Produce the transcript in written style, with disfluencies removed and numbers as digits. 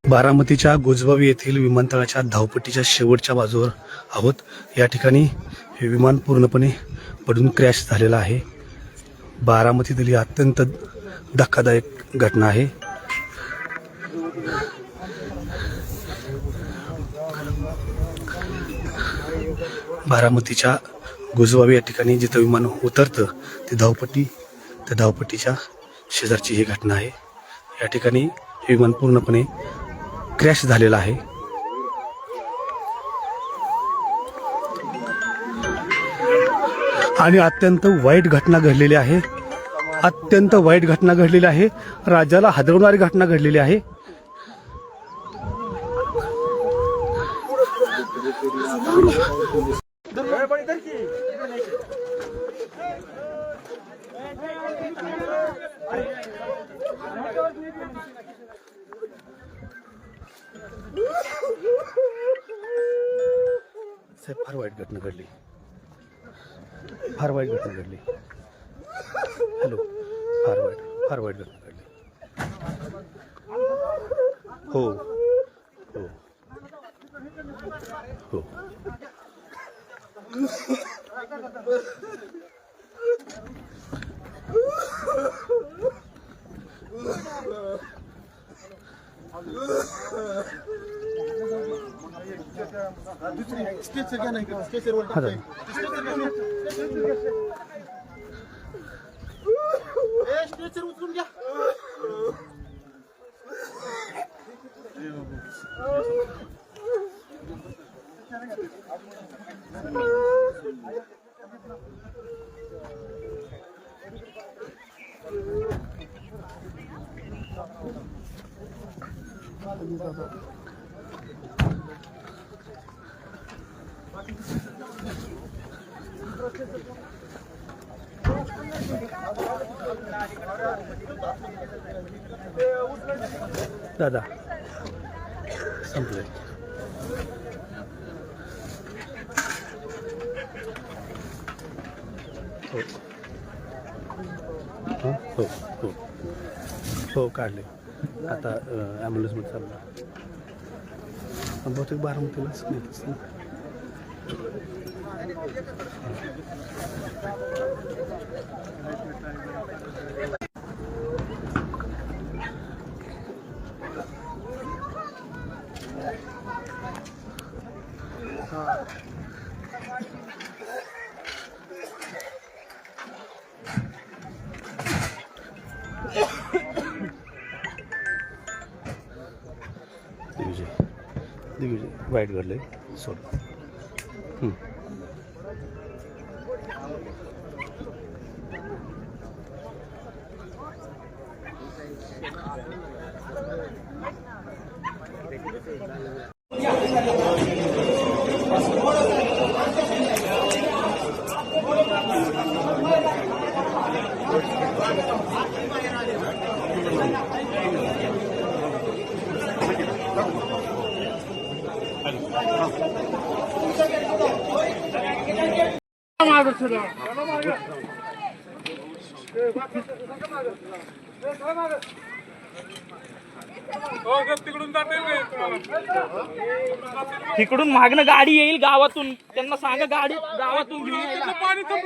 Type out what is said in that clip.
बारामतीच्या गोजबावी येथील विमानतळाच्या धावपट्टीच्या शेवटच्या बाजूवर आहोत. या ठिकाणी हे विमान पूर्णपणे पडून क्रॅश झालेलं आहे. बारामतीतील ही अत्यंत धक्कादायक घटना आहे. बारामतीच्या गोजबावी या ठिकाणी जिथं विमान उतरतं ती धावपट्टी, त्या धावपट्टीच्या शेजारची ही घटना आहे. या ठिकाणी हे विमान पूर्णपणे क्रॅश झालेला आहे. आणि अत्यंत वाईट घटना घडलेली आहे. अत्यंत वाईट घटना घडलेली आहे. राज्याला हादरवणारी घटना घडलेली आहे. फार वाईट घटना घडली. फार वाईट घटना घडली. हॅलो, फार वाईट घटना घडली. हो हो हो. दादा संपले. हो हो हो हो काढले. आता ॲम्ब्युलन्समध्ये चालला. बहुतेक बारामतीलाच नेत असतं. दिग्विजय वाईट घडलंय. सोड. तिकडून मागणं गाडी येईल गावातून. त्यांना सांगा गाडी गावातून घेऊन.